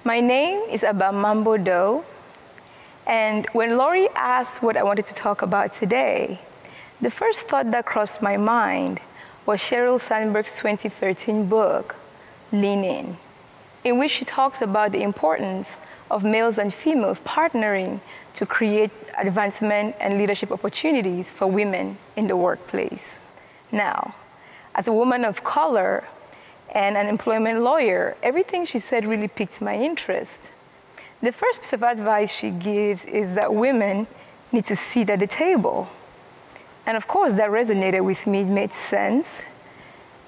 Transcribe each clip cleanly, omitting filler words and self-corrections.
My name is Abam Mambo, and when Lori asked what I wanted to talk about today, the first thought that crossed my mind was Sheryl Sandberg's 2013 book, Lean in which she talks about the importance of males and females partnering to create advancement and leadership opportunities for women in the workplace. Now, as a woman of color, and an employment lawyer, everything she said really piqued my interest. The first piece of advice she gives is that women need to sit at the table. And of course, that resonated with me, it made sense.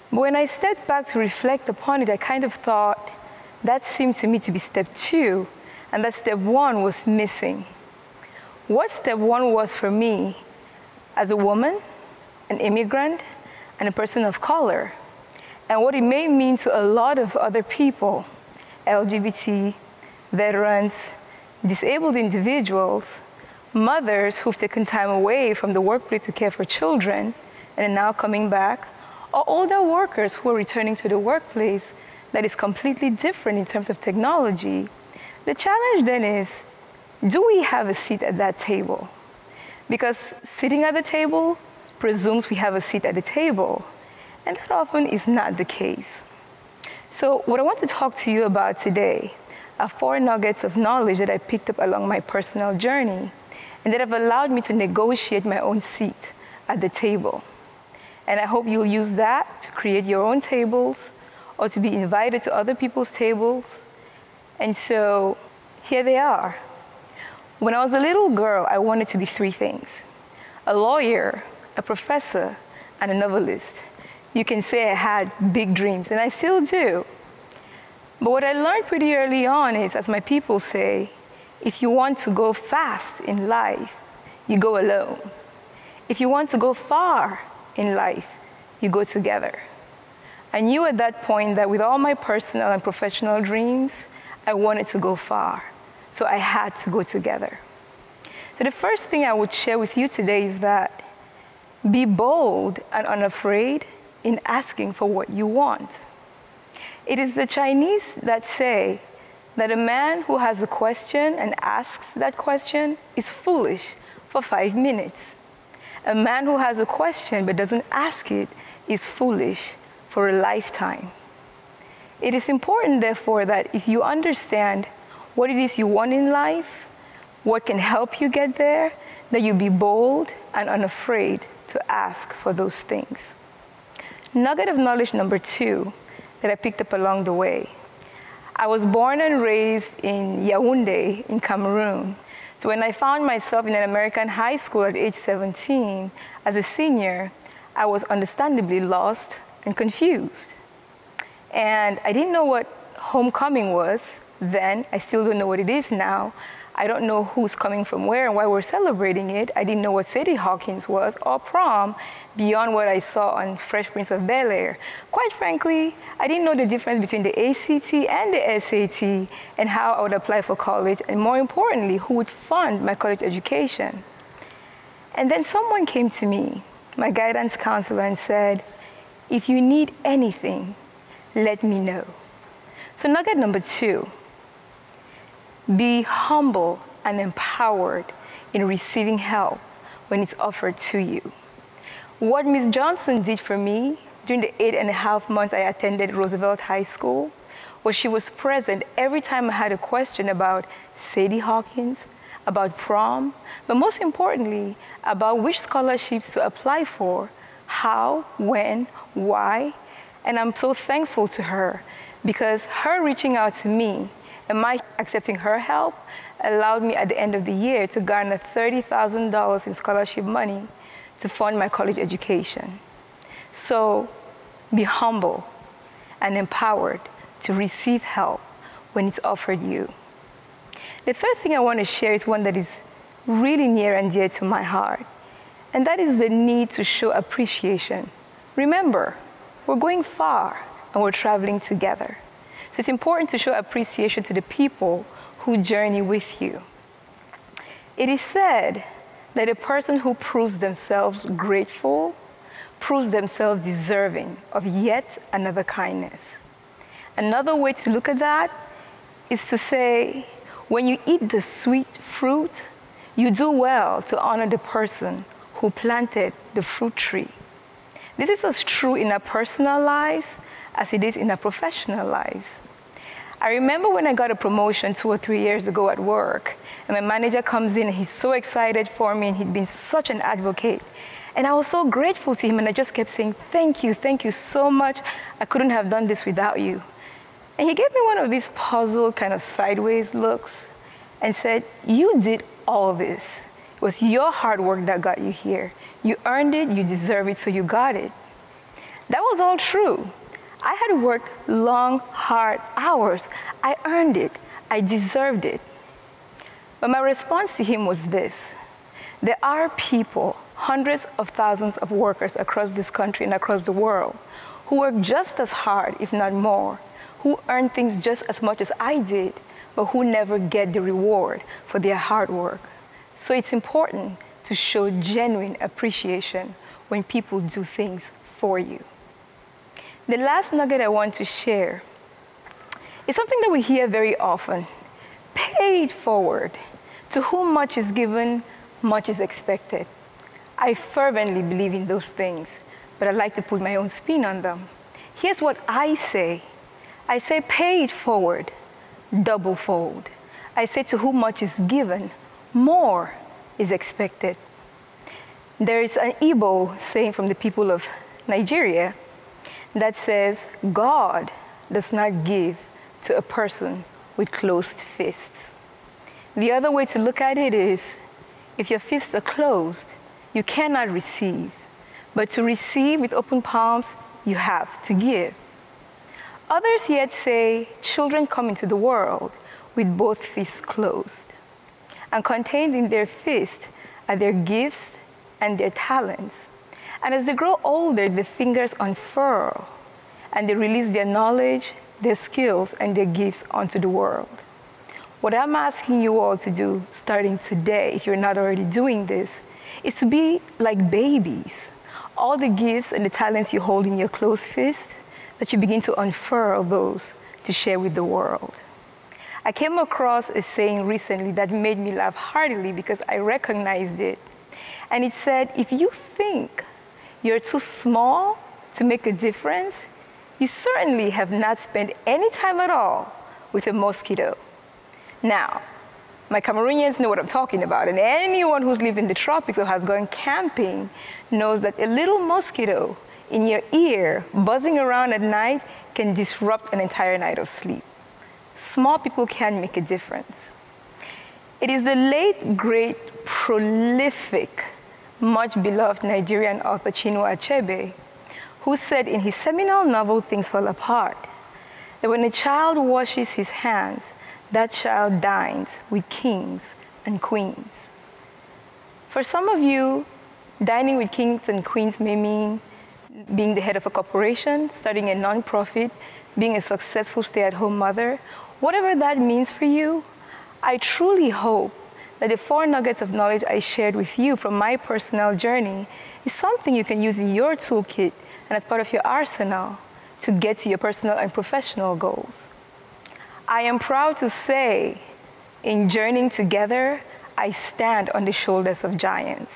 But when I stepped back to reflect upon it, I kind of thought that seemed to me to be step 2, and that step 1 was missing. What step 1 was for me as a woman, an immigrant, and a person of color, and what it may mean to a lot of other people, LGBT, veterans, disabled individuals, mothers who've taken time away from the workplace to care for children and are now coming back, or older workers who are returning to the workplace that is completely different in terms of technology. The challenge then is, do we have a seat at that table? Because sitting at the table presumes we have a seat at the table. And that often is not the case. So what I want to talk to you about today are 4 nuggets of knowledge that I picked up along my personal journey and that have allowed me to negotiate my own seat at the table. And I hope you'll use that to create your own tables or to be invited to other people's tables. And so here they are. When I was a little girl, I wanted to be 3 things: a lawyer, a professor, and a novelist. You can say I had big dreams, and I still do. But what I learned pretty early on is, as my people say, if you want to go fast in life, you go alone. If you want to go far in life, you go together. I knew at that point that with all my personal and professional dreams, I wanted to go far. So I had to go together. So the first thing I would share with you today is that be bold and unafraid in asking for what you want. It is the Chinese that say that a man who has a question and asks that question is foolish for 5 minutes. A man who has a question but doesn't ask it is foolish for a lifetime. It is important, therefore, that if you understand what it is you want in life, what can help you get there, that you be bold and unafraid to ask for those things. Nugget of knowledge number 2 that I picked up along the way. I was born and raised in Yaoundé in Cameroon. So when I found myself in an American high school at age 17 as a senior, I was understandably lost and confused. And I didn't know what homecoming was then. I still don't know what it is now. I don't know who's coming from where and why we're celebrating it. I didn't know what Sadie Hawkins was or prom beyond what I saw on Fresh Prince of Bel-Air. Quite frankly, I didn't know the difference between the ACT and the SAT and how I would apply for college, and more importantly, who would fund my college education. And then someone came to me, my guidance counselor, and said, if you need anything, let me know. So nugget number 2, be humble and empowered in receiving help when it's offered to you. What Ms. Johnson did for me during the 8.5 months I attended Roosevelt High School was she was present every time I had a question about Sadie Hawkins, about prom, but most importantly, about which scholarships to apply for, how, when, why. And I'm so thankful to her because her reaching out to me and my accepting her help allowed me at the end of the year to garner $30,000 in scholarship money to fund my college education. So be humble and empowered to receive help when it's offered you. The third thing I want to share is one that is really near and dear to my heart, and that is the need to show appreciation Remember, we're going far and we're traveling together. So it's important to show appreciation to the people who journey with you. It is said that a person who proves themselves grateful proves themselves deserving of yet another kindness. Another way to look at that is to say, when you eat the sweet fruit, you do well to honor the person who planted the fruit tree. This is as true in our personal lives as it is in our professional lives. I remember when I got a promotion 2 or 3 years ago at work, and my manager comes in and he's so excited for me, and he'd been such an advocate. And I was so grateful to him, and I just kept saying, thank you so much. I couldn't have done this without you. And he gave me one of these puzzled kind of sideways looks and said, you did all this. It was your hard work that got you here. You earned it, you deserve it, so you got it. That was all true. I had worked long, hard hours. I earned it. I deserved it. But my response to him was this. There are people, hundreds of thousands of workers across this country and across the world, who work just as hard, if not more, who earn things just as much as I did, but who never get the reward for their hard work. So it's important to show genuine appreciation when people do things for you. The last nugget I want to share is something that we hear very often. Pay it forward. To whom much is given, much is expected. I fervently believe in those things, but I like to put my own spin on them. Here's what I say. I say pay it forward, double fold. I say to whom much is given, more is expected. There is an Igbo saying from the people of Nigeria that says, God does not give to a person with closed fists. The other way to look at it is, if your fists are closed, you cannot receive. But to receive with open palms, you have to give. Others yet say, children come into the world with both fists closed. And contained in their fist are their gifts and their talents. And as they grow older, the fingers unfurl, and they release their knowledge, their skills, and their gifts onto the world. What I'm asking you all to do, starting today, if you're not already doing this, is to be like babies. All the gifts and the talents you hold in your closed fist, that you begin to unfurl those to share with the world. I came across a saying recently that made me laugh heartily because I recognized it. And it said, if you think you're too small to make a difference, you certainly have not spent any time at all with a mosquito. Now, my Cameroonians know what I'm talking about, and anyone who's lived in the tropics or has gone camping knows that a little mosquito in your ear buzzing around at night can disrupt an entire night of sleep. Small people can make a difference. It is the late, great, prolific, much beloved Nigerian author Chinua Achebe who said in his seminal novel Things Fall Apart that when a child washes his hands, that child dines with kings and queens. For some of you, dining with kings and queens may mean being the head of a corporation, starting a nonprofit, being a successful stay-at-home mother. Whatever that means for you, I truly hope that the 4 nuggets of knowledge I shared with you from my personal journey is something you can use in your toolkit and as part of your arsenal to get to your personal and professional goals. I am proud to say, in journeying together, I stand on the shoulders of giants.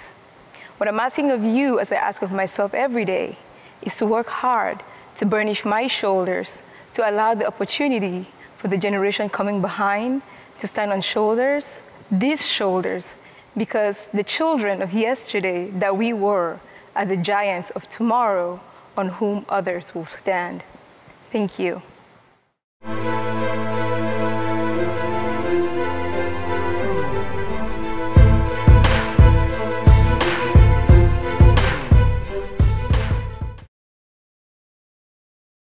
What I'm asking of you, as I ask of myself every day, is to work hard to burnish my shoulders, to allow the opportunity for the generation coming behind to stand on shoulders, these shoulders, because the children of yesterday that we were are the giants of tomorrow on whom others will stand. Thank you.